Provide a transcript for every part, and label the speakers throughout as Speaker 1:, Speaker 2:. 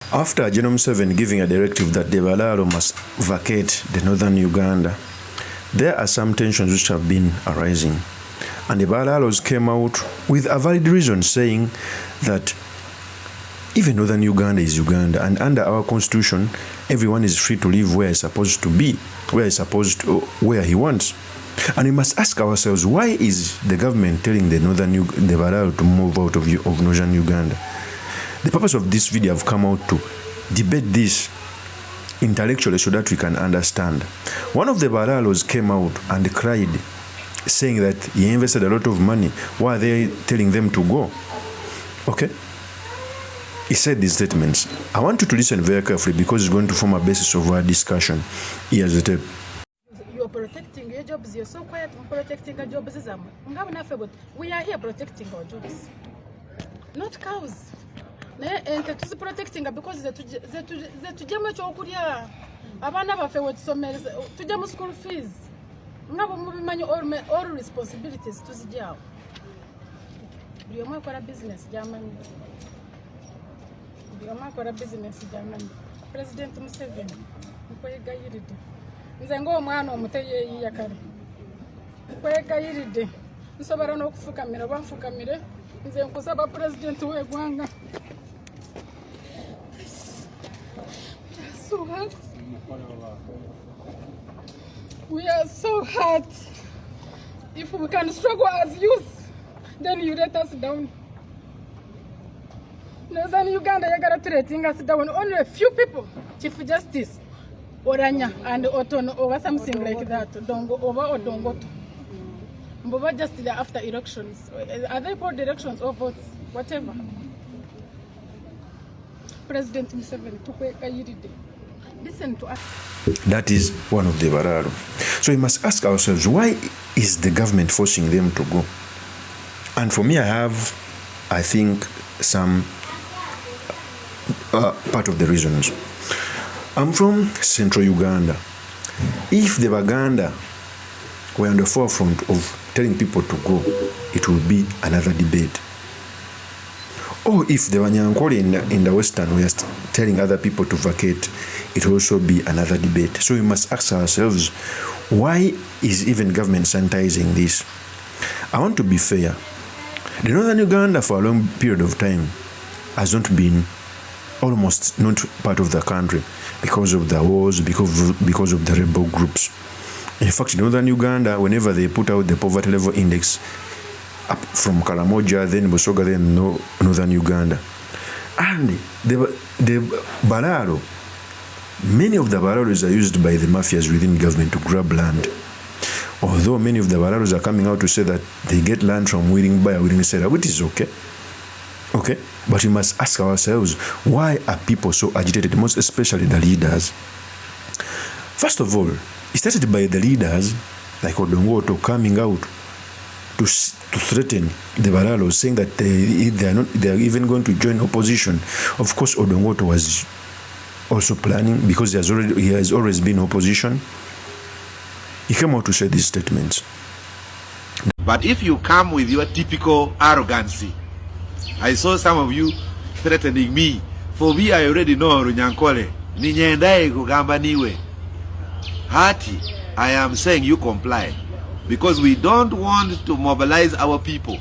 Speaker 1: After General MUSEVENI giving a directive that the BALALO must vacate the northern Uganda, there are some tensions which have been arising. And the balalos came out with a valid reason saying that even northern Uganda is Uganda, and under our constitution, everyone is free to live where he's supposed to be, where he wants. And we must ask ourselves, why is the government telling the Balalo to move out of northern Uganda? The purpose of this video have come out to debate this intellectually so that we can understand. One of the Balalos came out and cried, saying that he invested a lot of money. Why are they telling them to go? Okay? He said these statements. I want you to listen very carefully because it's going to form a basis of our discussion. Here's the tape.
Speaker 2: You're protecting your jobs. You're so quiet. Protecting our jobs. We are here protecting our jobs, not cows. And to protecting because the tujama chokuria abana bafe wotsomeza tujama school fees ngabo mubimanyi all responsibilities tuzijao byo mwakora business jamani President Museveni nkwega yiride nze ngo omwana omuteye yakare nkwega yiride nsobara no kufukamira bamfukamire nze nkusaba president wegwanga. So hard. We are so hard. If we can struggle as youth, then you let us down. Northern Uganda, you gotta treating us down. Only a few people, Chief Justice, Oranya, and Otono, or something like that. Dongo over or Dongoto. But just after elections. Are they called elections or votes? Whatever. President Museveni took a yiride. Listen to us.
Speaker 1: That is one of the Balalo. So we must ask ourselves, why is the government forcing them to go? And for me, I think, some part of the reasons. I'm from central Uganda. If the Baganda were on the forefront of telling people to go, it would be another debate. Or if the Wanyankole in the Western West telling other people to vacate, it will also be another debate. So we must ask ourselves, why is even government sanitizing this? I want to be fair. The northern Uganda for a long period of time has not been almost not part of the country because of the wars, because of the rebel groups. In fact, in northern Uganda, whenever they put out the poverty level index, up from Karamoja, then Busoga, then northern Uganda. And the Balalo, many of the Balalos are used by the mafias within government to grab land. Although many of the Balalos are coming out to say that they get land from willing buyer, willing seller, which is okay. Okay? But we must ask ourselves, why are people so agitated, most especially the leaders? First of all, it started by the leaders, like Odongoto, coming out to threaten the Balalos, saying that they are even going to join opposition. Of course, Odongoto was also planning because he has always been opposition. He came out to say these statements.
Speaker 3: But if you come with your typical arrogancy, I saw some of you threatening me. For me, I already know Runyankole. Ninyendae kugamba niwe. Hati, I am saying you comply. Because we don't want to mobilize our people.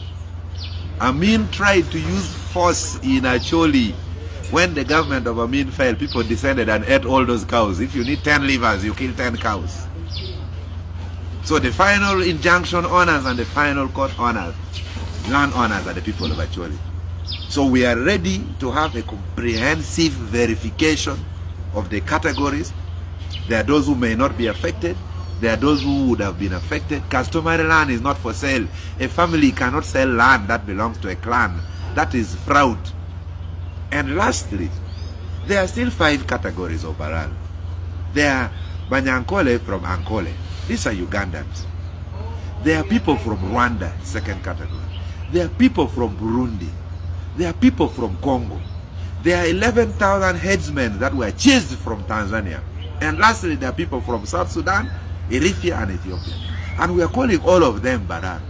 Speaker 3: Amin tried to use force in Acholi. When the government of Amin fell, people descended and ate all those cows. If you need 10 livers, you kill 10 cows. So the final injunction owners and the final court owners, land owners, are the people of Acholi. So we are ready to have a comprehensive verification of the categories. There are those who may not be affected. There are those who would have been affected. Customary land is not for sale. A family cannot sell land that belongs to a clan. That is fraud. And lastly, there are still 5 categories of Balalo. There are Banyankole from Ankole. These are Ugandans. There are people from Rwanda, second category. There are people from Burundi. There are people from Congo. There are 11,000 headsmen that were chased from Tanzania. And lastly, there are people from South Sudan, Eritrea and Ethiopia. And we are calling all of them Balalo,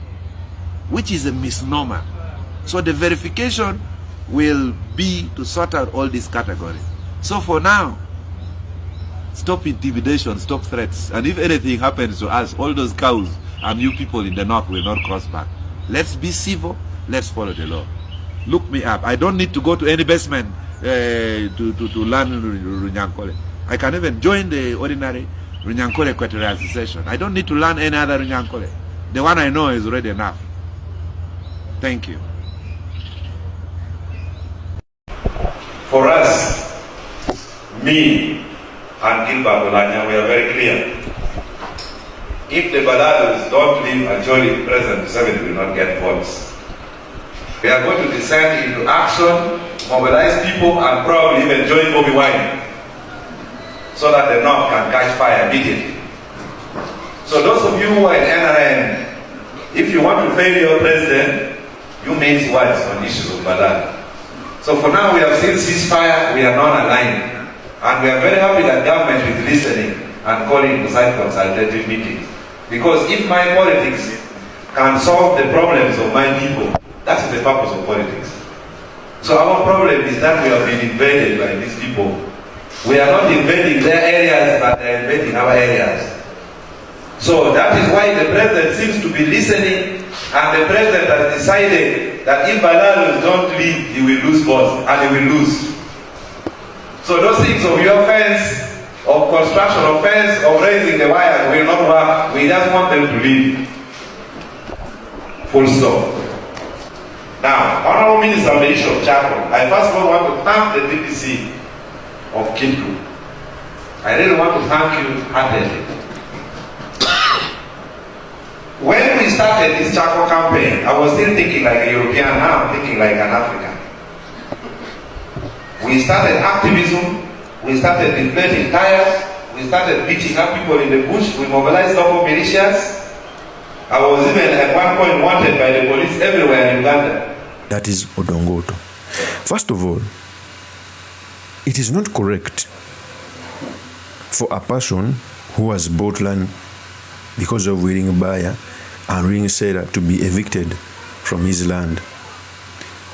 Speaker 3: which is a misnomer. So the verification will be to sort out all these categories. So for now, stop intimidation, stop threats. And if anything happens to us, all those cows and you people in the north will not cross back. Let's be civil, let's follow the law. Look me up. I don't need to go to any basement to learn Runyankole. I can even join the ordinary Runyankole Equatorial Association. I don't need to learn any other Runyankole. The one I know is already enough. Thank you.
Speaker 4: For us, me and Gilbert Olanya, we are very clear. If the balalos don't leave Acholi, President Museveni will not get votes. We are going to descend into action, mobilize people, and probably even join Bobby Wine so that the North can catch fire immediately. So those of you who are in NRM, if you want to fail your president, you mince words on issues of balalo. So for now, we have seen ceasefire, we are non-aligned. And we are very happy that government is listening and calling to side consultative meetings. Because if my politics can solve the problems of my people, that's the purpose of politics. So our problem is that we have been invaded by these people. We are not invading their areas, but they are invading our areas. So that is why the president seems to be listening, and the president has decided that if balalos don't leave, he will lose votes, and he will lose. So those things of your fence, of construction of fence, of raising the wires will not work. We just want them to leave. Full stop. Now, Honorable Minister on the issue of charcoal, I first of all want to thank the DPC of Kitku. I really want to thank you heartily. When we started this charcoal campaign, I was still thinking like a European, now I'm thinking like an African. We started activism, we started deflating tires, we started beating up people in the bush, we mobilized local militias. I was even at one point wanted by the police everywhere in Uganda.
Speaker 1: That is Odongoto. First of all, it is not correct for a person who has bought land because of willing buyer and willing seller to be evicted from his land.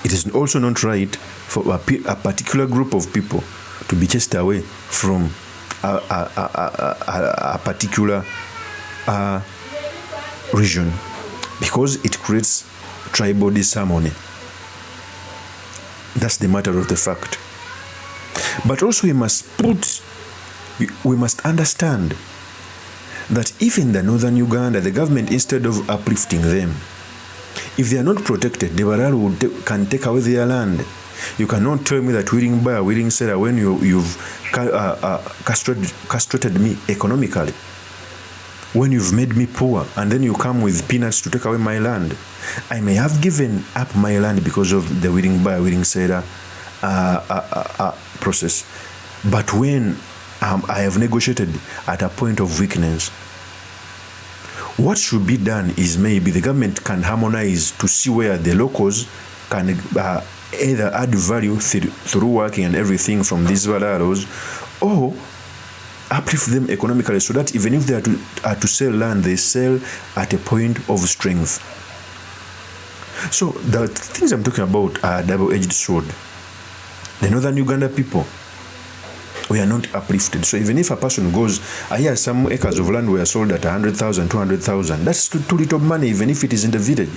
Speaker 1: It is also not right for a particular group of people to be chased away from a particular region because it creates tribal disharmony. That's the matter of the fact. But also we must understand that even the northern Uganda, the government, instead of uplifting them, if they are not protected, the balaalo can take away their land. You cannot tell me that willing buyer, willing seller, when you've castrated me economically, when you've made me poor, and then you come with peanuts to take away my land. I may have given up my land because of the willing buyer, willing seller process. But when I have negotiated at a point of weakness, what should be done is maybe the government can harmonize to see where the locals can either add value through working and everything from these balaalos, or uplift them economically so that even if they are to sell land, they sell at a point of strength. So the things I'm talking about are double-edged sword. The northern Uganda people, we are not uplifted. So even if a person goes, here some acres of land were sold at 100,000, 200,000, that's too little money, even if it is in the village.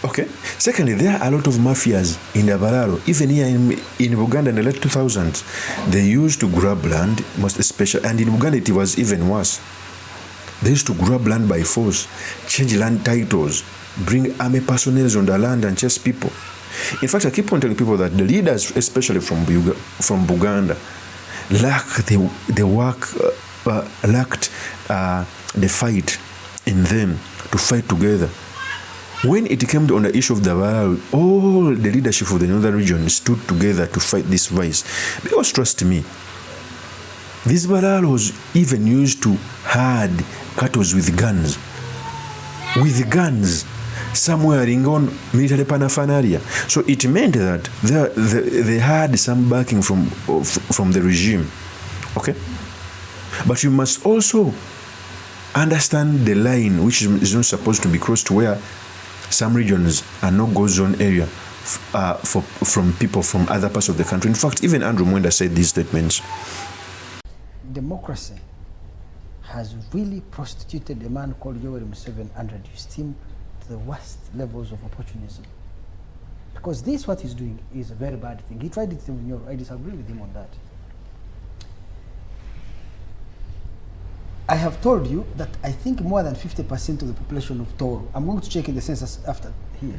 Speaker 1: Okay. Secondly, there are a lot of mafias in the balaalo. Even here in Uganda in the late 2000s, they used to grab land, most especially, and in Uganda it was even worse. They used to grab land by force, change land titles, bring army personnel on the land and chase people. In fact, I keep on telling people that the leaders, especially from Buganda, lacked the fight in them to fight together. When it came on the issue of the balaalo, all the leadership of the northern region stood together to fight this vice. Because trust me, these balaalos even used to herd cattle with guns. With guns. Somewhere in on military paraphernalia. So it meant that they had some backing from the regime. Okay? But you must also understand the line which is not supposed to be crossed, where some regions are no-go zone area, from people from other parts of the country. In fact, even Andrew Mwenda said these statements.
Speaker 5: Democracy has really prostituted a man called Yoweri Museveni and reduced him to the worst levels of opportunism. Because this, what he's doing, is a very bad thing. He tried it in Europe. I disagree with him on that. I have told you that I think more than 50% of the population of Toro, I'm going to check in the census after here,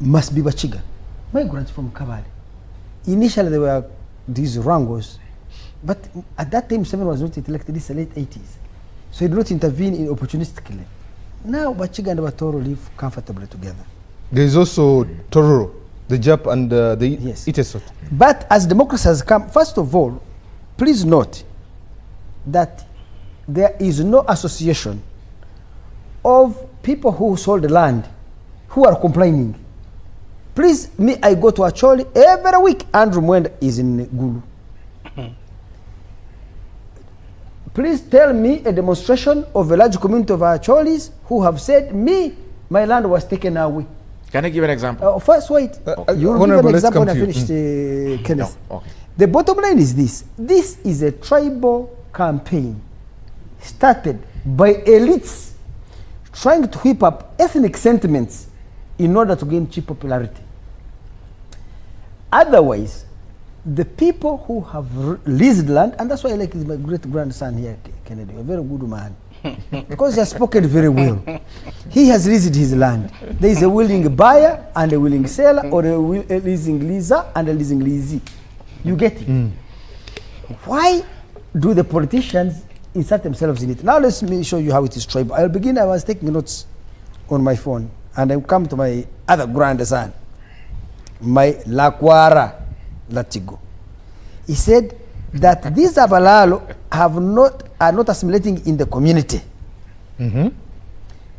Speaker 5: must be Bachiga. Migrants from Kabale. Initially there were these Rangos, but at that time Museveni was not elected. This is the late 80s. So he did not intervene in opportunistically. Now Bachiga and Batoro live comfortably together.
Speaker 6: There is also Tororo, the Jap and the Itesot.
Speaker 5: But as democracy has come, first of all, please note that there is no association of people who sold land who are complaining. Please, I go to Acholi every week. Andrew Mwenda is in Gulu. Please tell me a demonstration of a large community of Acholis who have said, my land was taken away.
Speaker 7: Can I give an example?
Speaker 5: First, wait. You will give an example when I finish, Kenneth.
Speaker 7: No. Okay.
Speaker 5: The bottom line is this. This is a tribal campaign started by elites trying to whip up ethnic sentiments in order to gain cheap popularity. Otherwise, the people who have leased land, and that's why I like my great-grandson here, Kennedy, a very good man, because he has spoken very well. He has leased his land. There is a willing buyer and a willing seller, or a leasing leaser and a leasing leasee. You get it? Why do the politicians insert themselves in it? Now let me show you how it is tribal. I'll begin. I was taking notes on my phone, and I come to my other grandson, my Lakwara Latigo. He said that these Balalo are not assimilating in the community.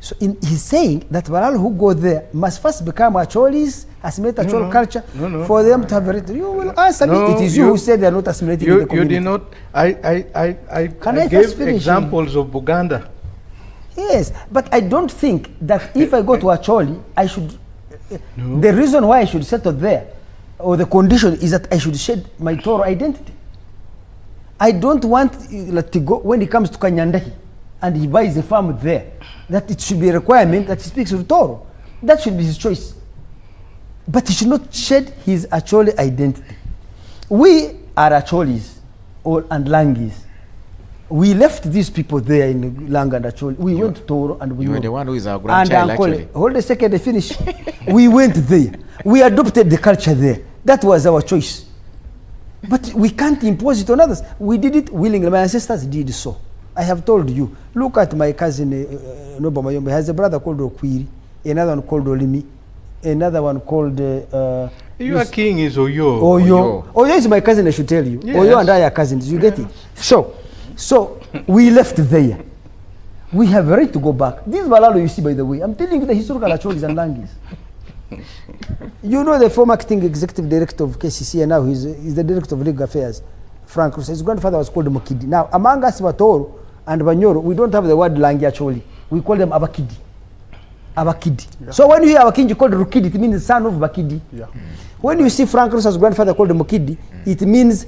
Speaker 5: So he's saying that Balalo who go there must first become Acholis, assimilate Achol culture for them to have a right. You will answer me. It is you who said they are not assimilating in the community.
Speaker 6: You did not. I gave examples of Uganda.
Speaker 5: Yes, but I don't think that if I go to Acholi, I should. The reason why I should settle there, or the condition, is that I should shed my Toro identity. I don't want to go when he comes to Kanyandahi and he buys a farm there, that it should be a requirement that he speaks with Toro. That should be his choice. But he should not shed his Acholi identity. We are Acholis and Langis. We left these people there in Lang and Acholi. We went to Toro and we
Speaker 7: You were the one who is our grandchild, actually.
Speaker 5: Hold a second, I finish. We went there. We adopted the culture there. That was our choice. But we can't impose it on others. We did it willingly. My ancestors did so. I have told you. Look at my cousin Nobo Mayombe. He has a brother called Okwiri, another one called Olimi, another one called...
Speaker 6: Your king is Oyo.
Speaker 5: Oyo is my cousin, I should tell you. Yes. Oyo and I are cousins. You get it? So we left there. We have a right to go back. This Balalo you see, by the way, I'm telling you the historical Acholis and Langis. You know the former acting executive director of KCC, and now he's the director of legal affairs, Frank Rusa. His grandfather was called Mokidi. Now, among us, Batoro and Banyoro, we don't have the word Langi actually. We call them Abakidi. Abakidi. Yeah. So when you hear Abakidi called Rukidi, it means the son of Bakidi. Yeah. When you see Frank Rusa's grandfather called Mokidi, it means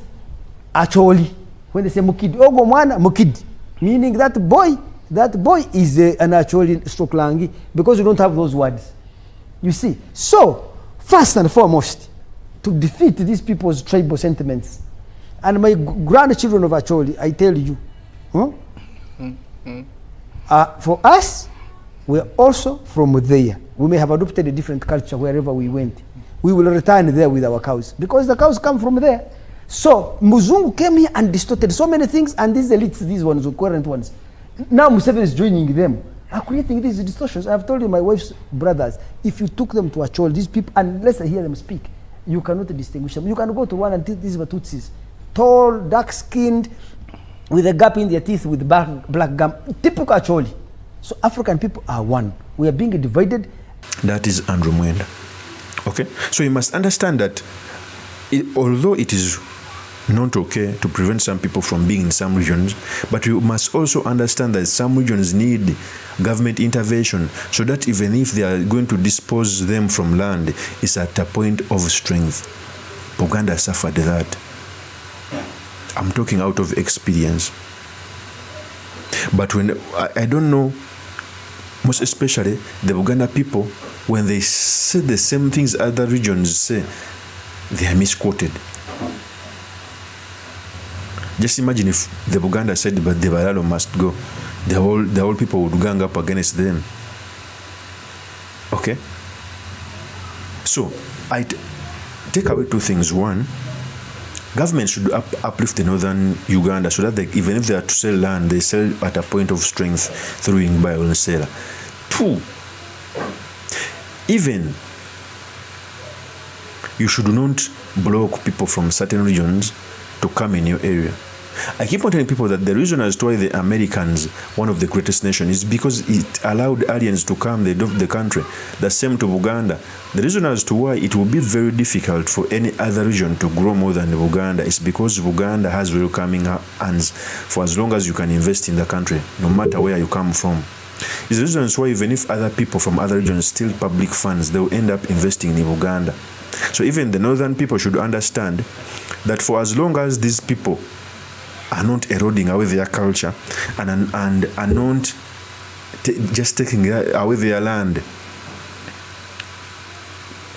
Speaker 5: Acholi. When they say Mokidi, Ogo Mwana Mokidi, meaning that boy is an Acholi stroke Langi, because you don't have those words. You see, so first and foremost, to defeat these people's tribal sentiments, and my grandchildren of Acholi, I tell you, for us, we're also from there. We may have adopted a different culture wherever we went. We will return there with our cows, because the cows come from there. So Muzungu came here and distorted so many things, and these elites, these ones, the current ones, now Museveni is joining them, are creating these distortions. I've told you, my wife's brothers, if you took them to Acholi, these people, unless I hear them speak, you cannot distinguish them. You can go to one and these were Tutsis, tall, dark-skinned, with a gap in their teeth, with black gum, typical Acholi. So African people are one. We are being divided.
Speaker 1: That is Andrew Mwenda. Okay? So you must understand that although it is not okay to prevent some people from being in some regions, but you must also understand that some regions need government intervention so that even if they are going to dispose them from land, it's at a point of strength. Uganda suffered that. I'm talking out of experience. But when I don't know, most especially the Uganda people, when they say the same things other regions say, they are misquoted. Just imagine if the Uganda said, but the Balalo must go. The whole people would gang up against them. Okay? So, I take away two things. One, government should uplift the northern Uganda so that even if they are to sell land, they sell at a point of strength through buy and sell. Two, even you should not block people from certain regions to come in your area. I keep on telling people that the reason as to why the Americans, one of the greatest nations, is because it allowed aliens to come, they left the country. The same to Uganda. The reason as to why it will be very difficult for any other region to grow more than Uganda is because Uganda has welcoming hands for as long as you can invest in the country, no matter where you come from. It's the reason why even if other people from other regions steal public funds, they will end up investing in Uganda. So even the northern people should understand that for as long as these people are not eroding away their culture and are not just taking away their land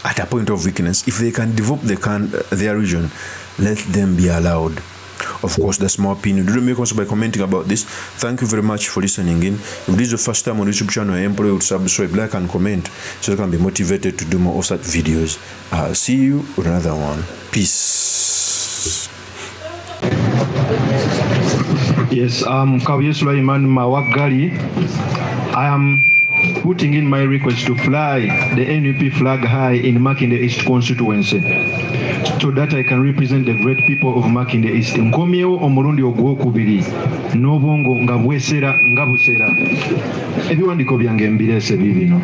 Speaker 1: at a point of weakness, if they can develop their region, let them be allowed. Of course, that's my opinion. Do make also by commenting about this. Thank you very much for listening in. If this is your first time on YouTube channel, I implore you to subscribe, like, and comment so you can be motivated to do more of such videos. See you on another one. Peace.
Speaker 8: Yes, Kabuye Sulaiman Mawagali. I am putting in my request to fly the NUP flag high in Makinde East constituency so that I can represent the great people of Makinde East. Nkomyewo omulundi ogwokubiri n'obwongo nga bwesera nga busera. Ebiwandiiko byange mbirese bibino.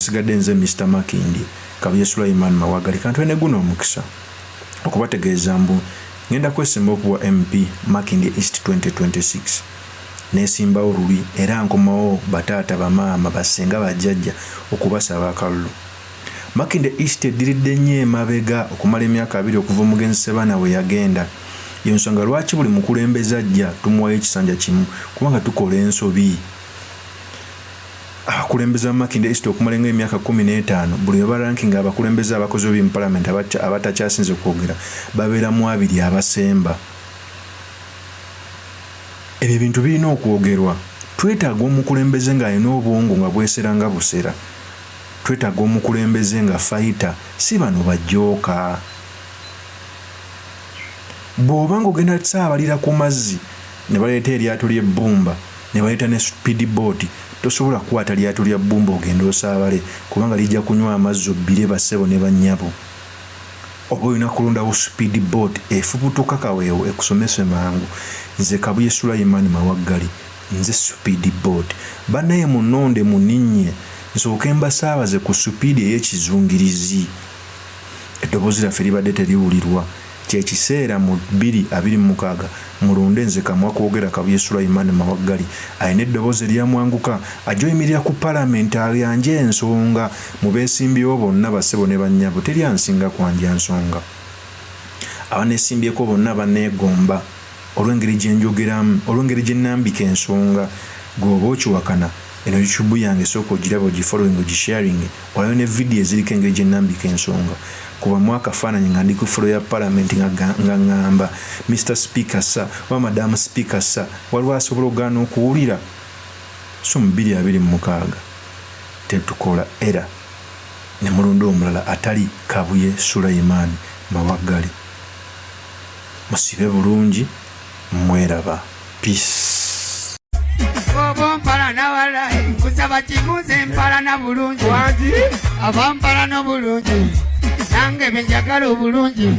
Speaker 1: Sigadde nze Mr. Makindi Kabuye Sulaiman Mawagali kantu ene guno omukisa okubategeeza mbu ngenda kwesimba okuwa MP Makindi East 2026 nesimbawo luli era nkomawo bataata bamaama basenga bajjajja okubasaba akalulu. Makindi East ediridde nnyo emabega okumala emyaka 2 okuva omugenzi Sebana we yagenda. Yensonga lwaki buli mukulembeze ajja tumuwayo ekisanja kimu kubanga tukola ensobi. Abakulembeze Makindi East okumala emyaka 15 buli ranking abakulembeze abakozi b'omu parliament abatakyasinze kwogera babeera mu abiri abasemba. Ebyo bintu birina okwogerwa. Twetaaga omukulembeze ng'alina obwongo nga bwesera nga busera. Twetaaga omukulembeze nga fighter, si bano bajooka. Bw'oba ng'ogenda tusaabalira ku mazzi ne baleeta eryato ly'ebbumba ne baleeta ne speed boat, tosobola kukwata lyato lya bbumba ogenda osaabale kubanga lijja kunywa amazzi obbire bassebo ne bannyabo. Oba olina kulondawo speed boat efubutuka kaweewo ekusomese mangu. Nze Kabuye Sulaiman Mawagali, nze speed boat. Bannaye munonde muninnye nsooke mbasaabaze ku speed ey'ekizungirizi. Eddoboozi lyaffe libadde teriwulirwa. Kyekiseera mu 2026 mulonde nze kamwa kwogera Kabuye Sulaiman Mawagali ayina eddoboozi eryamwanguka ajoyimirira ku parliament ayanje ensonga mu beesimbyewo bonna bassebo ne bannyabo teryansinga kwandya nsonga. abanesimbyeko bonna baneegomba olw'engeri gye njogeramu olw'engeri gye nnambika ensonga gweoba okiwakana eno YouTube yange sooka ogiraba ogifollowing ogisharing olayo ne vidiyo eziriko engeri gye nnambika ensonga kuba mwaka akafaananyi nga ndi ku folo ya palamenti nga ŋŋamba Mr Speaker sa oba Madam Speaker sa waliwo asobola okugaana okuwulira so mu 2026 tetukola era ne mulonda omulala atali Kabuye Sulaiman Mawaggali. Musibe bulungi mweraba. Peace.
Speaker 9: Mpala na wala kusaba kimuze mpala na bulungi. Ava mpala na bulungi. Nange benjagala obulungi.